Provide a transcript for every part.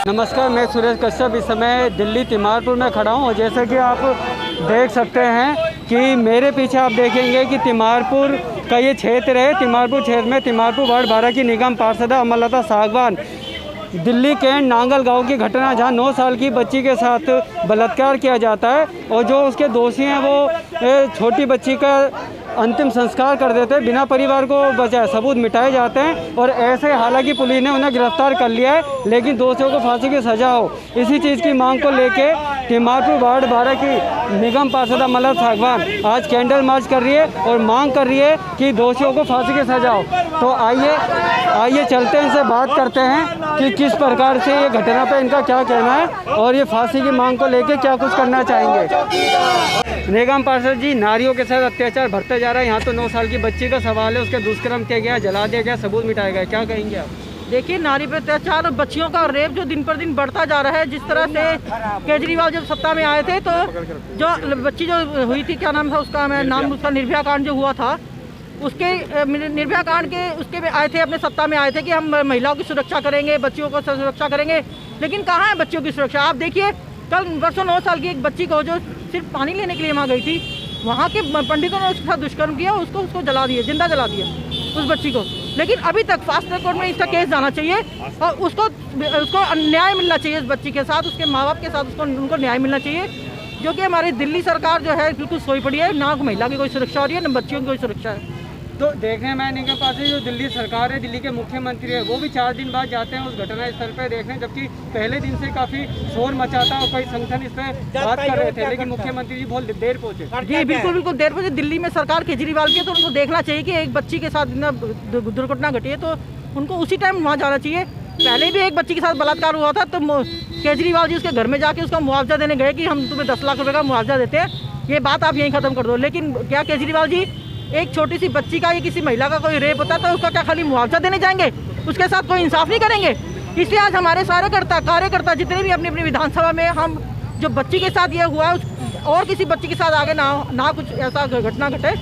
नमस्कार, मैं सुरेश कश्यप इस समय दिल्ली तिमारपुर में खड़ा हूँ और जैसे कि आप देख सकते हैं कि मेरे पीछे आप देखेंगे कि तिमारपुर का ये क्षेत्र है। तिमारपुर क्षेत्र में तिमारपुर वार्ड 12 की निगम पार्षद अमरलता सागवान दिल्ली के नांगल गांव की घटना, जहां 9 साल की बच्ची के साथ बलात्कार किया जाता है और जो उसके दोषी हैं वो छोटी बच्ची का अंतिम संस्कार कर देते हैं, बिना परिवार को बचाए सबूत मिटाए जाते हैं। और ऐसे हालांकि पुलिस ने उन्हें गिरफ्तार कर लिया है, लेकिन दोषियों को फांसी की सज़ा हो, इसी चीज़ की मांग को लेके तिमारपुर वार्ड 12 की निगम पार्षद अमरलता सागवान आज कैंडल मार्च कर रही है और मांग कर रही है कि दोषियों को फांसी की सज़ा हो। तो आइए चलते हैं, इनसे बात करते हैं कि किस प्रकार से ये घटना पे इनका क्या कहना है और ये फांसी की मांग को लेके क्या कुछ करना चाहेंगे। निगम पार्षद जी, नारियों के साथ अत्याचार बढ़ता जा रहा है। यहाँ तो 9 साल की बच्ची का सवाल है, उसके दुष्कर्म किया गया, जला दिया गया, सबूत मिटाया गया, क्या कहेंगे आप? देखिए, नारी पर अत्याचार और बच्चियों का रेप जो दिन पर दिन बढ़ता जा रहा है। जिस तरह से केजरीवाल जब सत्ता में आए थे तो जो बच्ची जो हुई थी, क्या नाम था उसका, मैं नाम उसका, निर्भया कांड जो हुआ था, उसके निर्भया कांड के उसके में आए थे, अपने सत्ता में आए थे कि हम महिलाओं की सुरक्षा करेंगे, बच्चियों को सुरक्षा करेंगे। लेकिन कहाँ है बच्चियों की सुरक्षा? आप देखिए, कल परसों 9 साल की एक बच्ची को जो सिर्फ पानी लेने के लिए वहाँ गई थी, वहाँ के पंडितों ने उसके साथ दुष्कर्म किया, उसको जला दिया, जिंदा जला दिया उस बच्ची को। लेकिन अभी तक फास्ट ट्रैक कोर्ट में इसका केस जाना चाहिए और उसको न्याय मिलना चाहिए। इस बच्ची के साथ, उसके माँ बाप के साथ उनको न्याय मिलना चाहिए, जो कि हमारी दिल्ली सरकार जो है बिल्कुल सोई पड़ी है। ना महिला की कोई सुरक्षा हो रही है, ना बच्चियों की कोई सुरक्षा है। तो देखने में इनके पास जो दिल्ली सरकार है, दिल्ली के मुख्यमंत्री है, वो भी 4 दिन बाद जाते हैं उस घटना स्थल पर देखने, जबकि पहले दिन से काफ़ी शोर मचाता और कई संगठन इस पर बात कर रहे थे, लेकिन मुख्यमंत्री जी बहुत देर पहुँचे। जी बिल्कुल देर पहुँचे। दिल्ली में सरकार केजरीवाल की है, तो उनको देखना चाहिए कि एक बच्ची के साथ दुर्घटना घटी है तो उनको उसी टाइम वहाँ जाना चाहिए। पहले भी एक बच्ची के साथ बलात्कार हुआ था, तो केजरीवाल जी उसके घर में जाके उसका मुआवजा देने गए कि हम तुम्हें 10 लाख रुपए का मुआवजा देते हैं, ये बात आप यहीं ख़त्म कर दो। लेकिन क्या केजरीवाल जी, एक छोटी सी बच्ची का या किसी महिला का कोई रेप होता है तो उसका क्या खाली मुआवजा देने जाएंगे? उसके साथ कोई इंसाफ नहीं करेंगे? इसलिए आज हमारे सारे कार्यकर्ता जितने भी अपनी अपनी विधानसभा में, हम जो बच्ची के साथ ये हुआ और किसी बच्ची के साथ आगे ना कुछ ऐसा घटना घटे,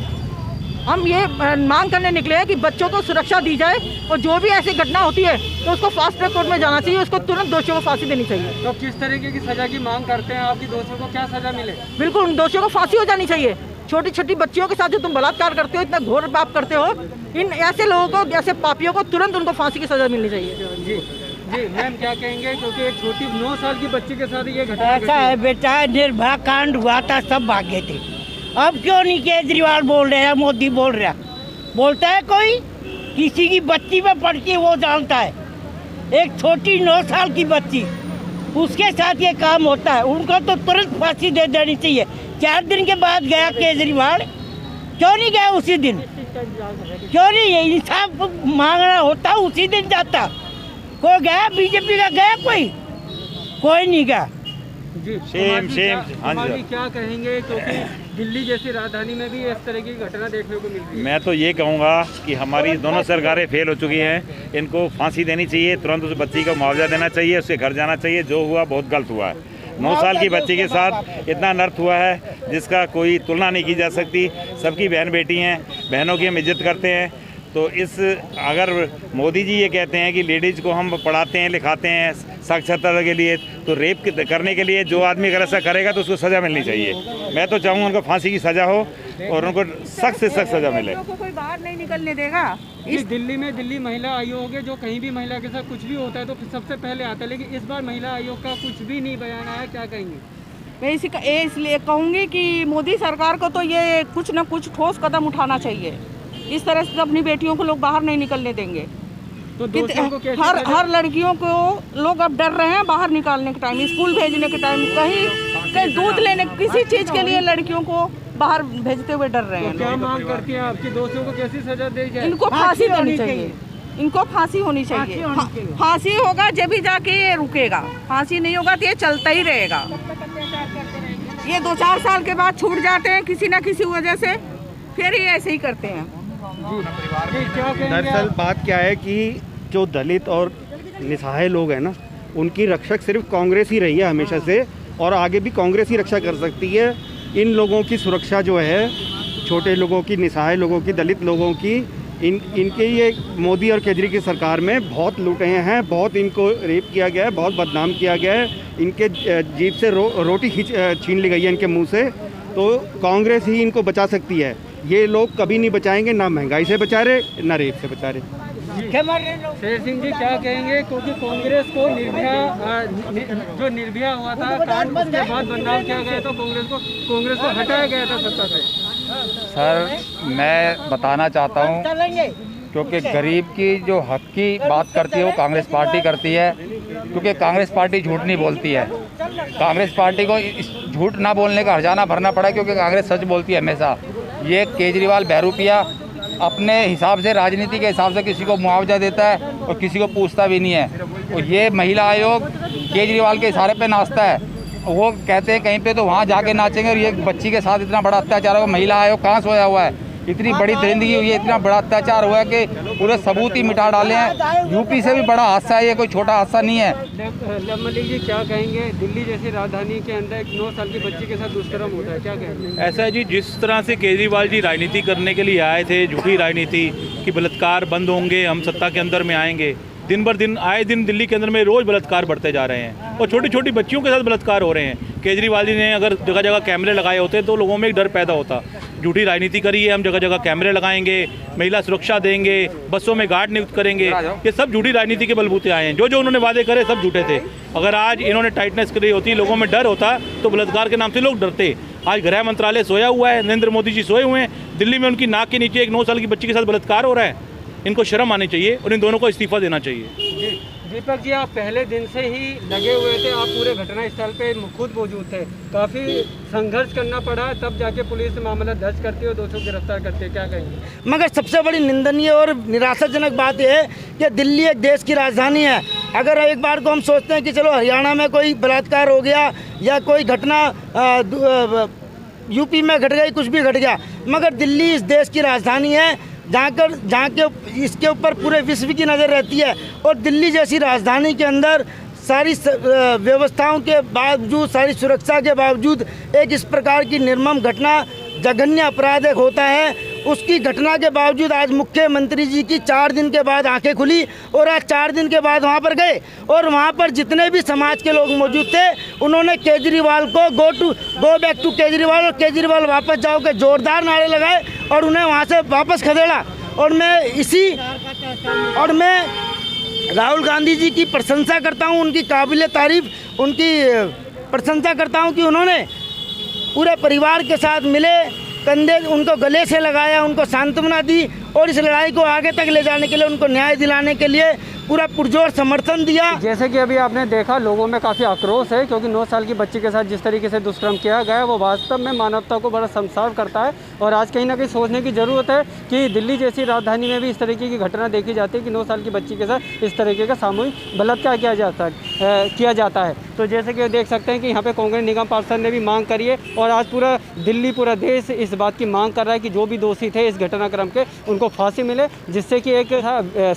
हम ये मांग करने निकले हैं कि बच्चों को सुरक्षा दी जाए और जो भी ऐसी घटना होती है तो उसको फास्ट ट्रैक कोर्ट में जाना चाहिए, उसको तुरंत दोषियों को फांसी देनी चाहिए। तो किस तरीके की सजा की मांग करते हैं आपकी? दोषियों को क्या सजा मिले? बिल्कुल, दोषियों को फांसी हो जानी चाहिए। छोटी छोटी बच्चियों के साथ जो तुम बलात्कार करते हो, इतना घोर पाप करते हो, इन ऐसे लोगों को, ऐसे पापियों को तुरंत उनको फांसी की सजा मिलनी चाहिए। जी मैम, क्या कहेंगे? क्योंकि एक छोटी 9 साल की बच्ची के साथ ये घटना ऐसा है बेटा, निर्भया कांड हुआ था, सब भागे थे। अब क्यों नहीं केजरीवाल बोल रहे हैं, मोदी बोल रहा है? बोलता है कोई? किसी की बच्ची में पड़ती है वो जानता है। एक छोटी 9 साल की बच्ची, उसके साथ ये काम होता है, उनको तो तुरंत फांसी दे देनी चाहिए। 4 दिन के बाद गया केजरीवाल, क्यों नहीं गया उसी दिन? क्यों नहीं? ये इंसाफ मांगना होता उसी दिन जाता। कोई गया? बीजेपी का गया कोई नहीं गया। जी सेम क्या कहेंगे? क्योंकि दिल्ली जैसी राजधानी में भी इस तरह की घटना देखने को मिलती है। मैं तो ये कहूँगा कि हमारी दोनों सरकारें फेल हो चुकी हैं, इनको फांसी देनी चाहिए, तुरंत उस बच्ची को मुआवजा देना चाहिए, उसके घर जाना चाहिए। जो हुआ बहुत गलत हुआ है। 9 साल की बच्ची के साथ इतना अनर्थ हुआ है जिसका कोई तुलना नहीं की जा सकती। सबकी बहन बेटी हैं, बहनों की हम इज्जत करते हैं। तो अगर मोदी जी ये कहते हैं कि लेडीज़ को हम पढ़ाते हैं, लिखाते हैं साक्षरता के लिए, तो रेप करने के लिए जो आदमी अगर ऐसा करेगा तो उसको सज़ा मिलनी चाहिए। मैं तो चाहूँगा उनको फांसी की सज़ा हो और उनको सख्त से सख्त सज़ा मिले। कोई बाहर नहीं निकलने देगा। इस दिल्ली में दिल्ली महिला आयोग है, जो कहीं भी महिला के साथ कुछ भी होता है तो सबसे पहले आता है, लेकिन इस बार महिला आयोग का कुछ भी नहीं बयान आया, क्या कहेंगे? मैं इसलिए कहूँगी कि मोदी सरकार को तो ये कुछ न कुछ ठोस कदम उठाना चाहिए। इस तरह से अपनी बेटियों को लोग बाहर नहीं निकलने देंगे। तो हर लड़कियों को लोग अब डर रहे हैं बाहर निकालने के टाइम, स्कूल भेजने के टाइम, कहीं दूध लेने, किसी चीज़ के लिए लड़कियों को बाहर भेजते हुए डर रहे हैं। क्या मांग करती हैं आपकी? दोषियों को कैसी सजा दी जाए? इनको फांसी देनी चाहिए, इनको फांसी होनी चाहिए। फांसी होगा जब भी जाके ये रुकेगा, फांसी नहीं होगा तो ये चलता ही रहेगा। ये 2-4 साल के बाद छूट जाते हैं किसी न किसी वजह से, फिर ये ऐसे ही करते हैं। दरअसल बात क्या है कि जो दलित और निसहाय लोग हैं ना, उनकी रक्षक सिर्फ कांग्रेस ही रही है हमेशा से, और आगे भी कांग्रेस ही रक्षा कर सकती है। इन लोगों की सुरक्षा जो है, छोटे लोगों की, निसहाय लोगों की, दलित लोगों की, इनके ये मोदी और केजरी की सरकार में बहुत लूटे हैं, बहुत इनको रेप किया गया है, बहुत बदनाम किया गया है, इनके जीभ से रोटी छीन ली गई है इनके मुंह से। तो कांग्रेस ही इनको बचा सकती है, ये लोग कभी नहीं बचाएंगे, ना महंगाई से बचा रहे ना रेप से बचा रहे। शेर सिंह जी क्या कहेंगे, क्योंकि कांग्रेस को जो निर्भया हुआ था कांड उसके बाद बदनाम किया गया तो कांग्रेस को हटाया गया था सत्ता से। सर मैं बताना चाहता हूँ, क्योंकि गरीब की जो हक की बात करती है वो कांग्रेस पार्टी करती है, क्योंकि कांग्रेस पार्टी झूठ नहीं बोलती है। कांग्रेस पार्टी को इस झूठ ना बोलने का हर्जाना भरना पड़ा, क्योंकि कांग्रेस सच बोलती है हमेशा। ये केजरीवाल बहरूपिया अपने हिसाब से, राजनीति के हिसाब से किसी को मुआवजा देता है और किसी को पूछता भी नहीं है। और ये महिला आयोग केजरीवाल के इशारे पे नाचता है, वो कहते हैं कहीं पे तो वहाँ जाके नाचेंगे, और ये बच्ची के साथ इतना बड़ा अत्याचार हुआ। महिला आयोग कहाँ सोया हुआ है? इतनी बड़ी दरिंदगी हुई है, इतना बड़ा अत्याचार हुआ है कि पूरे सबूत ही मिटा डाले हैं। यूपी से भी बड़ा हादसा है, ये कोई छोटा हादसा नहीं है। मलिक जी क्या कहेंगे, दिल्ली जैसी राजधानी के अंदर एक 9 साल की बच्ची के साथ दुष्कर्म होता है, क्या कहेंगे? ऐसा है जी, जिस तरह से केजरीवाल जी राजनीति करने के लिए आए थे, झूठी राजनीति कि बलात्कार बंद होंगे, हम सत्ता के अंदर में आएंगे, दिन भर दिन आए दिन दिल्ली के अंदर में रोज़ बलात्कार बढ़ते जा रहे हैं और छोटी छोटी बच्चियों के साथ बलात्कार हो रहे हैं। केजरीवाल जी ने अगर जगह जगह कैमरे लगाए होते तो लोगों में एक डर पैदा होता। झूठी राजनीति करी है, हम जगह जगह कैमरे लगाएंगे, महिला सुरक्षा देंगे, बसों में गार्ड नियुक्त करेंगे, ये सब झूठी राजनीति के बलबूते आए हैं। जो जो उन्होंने वादे करे सब झूठे थे। अगर आज इन्होंने टाइटनेस करी होती, लोगों में डर होता, तो बलात्कार के नाम से लोग डरते। आज गृह मंत्रालय सोया हुआ है, नरेंद्र मोदी जी सोए हुए हैं, दिल्ली में उनकी नाक के नीचे एक 9 साल की बच्ची के साथ बलात्कार हो रहा है। इनको शर्म आनी चाहिए और इन दोनों को इस्तीफा देना चाहिए। दीपक जी आप पहले दिन से ही लगे हुए थे, आप पूरे घटनास्थल पे खुद मौजूद थे, काफ़ी संघर्ष करना पड़ा, तब जाके पुलिस मामला दर्ज करती है और 200 गिरफ्तार करती है, क्या कहेंगे? मगर सबसे बड़ी निंदनीय और निराशाजनक बात यह है कि दिल्ली एक देश की राजधानी है। अगर एक बार को हम सोचते हैं कि चलो हरियाणा में कोई बलात्कार हो गया या कोई घटना यूपी में घट गई, कुछ भी घट गया, मगर दिल्ली इस देश की राजधानी है जहाँ के इसके ऊपर पूरे विश्व की नज़र रहती है। और दिल्ली जैसी राजधानी के अंदर सारी व्यवस्थाओं के बावजूद, सारी सुरक्षा के बावजूद एक इस प्रकार की निर्मम घटना, जघन्य अपराध एक होता है, उसकी घटना के बावजूद आज मुख्यमंत्री जी की 4 दिन के बाद आंखें खुली और आज 4 दिन के बाद वहां पर गए और वहां पर जितने भी समाज के लोग मौजूद थे उन्होंने केजरीवाल को गो बैक टू केजरीवाल और केजरीवाल वापस जाओ के जोरदार नारे लगाए और उन्हें वहां से वापस खदेड़ा। और मैं राहुल गांधी जी की प्रशंसा करता हूं, उनकी काबिले तारीफ, उनकी प्रशंसा करता हूं कि उन्होंने पूरे परिवार के साथ मिले, कंधे उनको गले से लगाया, उनको सांत्वना दी और इस लड़ाई को आगे तक ले जाने के लिए, उनको न्याय दिलाने के लिए पूरा पुरजोर समर्थन दिया। जैसे कि अभी आपने देखा लोगों में काफ़ी आक्रोश है, क्योंकि 9 साल की बच्ची के साथ जिस तरीके से दुष्कर्म किया गया वो वास्तव में मानवता को बड़ा शर्मसार करता है। और आज कहीं ना कहीं सोचने की ज़रूरत है कि दिल्ली जैसी राजधानी में भी इस तरीके की घटना देखी जाती है कि 9 साल की बच्ची के साथ इस तरीके का सामूहिक बलात्कार किया जाता है। तो जैसे कि देख सकते हैं कि यहाँ पे कांग्रेस निगम पार्षद ने भी मांग करी है और आज पूरा दिल्ली, पूरा देश इस बात की मांग कर रहा है कि जो भी दोषी थे इस घटनाक्रम के उनको फांसी मिले, जिससे कि एक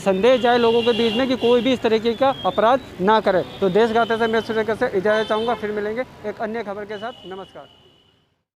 संदेश जाए लोगों के बीच में कि कोई भी इस तरीके का अपराध ना करे। तो देश गाते से मैं सूर्यकर से इजाज़त चाहूँगा, फिर मिलेंगे एक अन्य खबर के साथ। नमस्कार।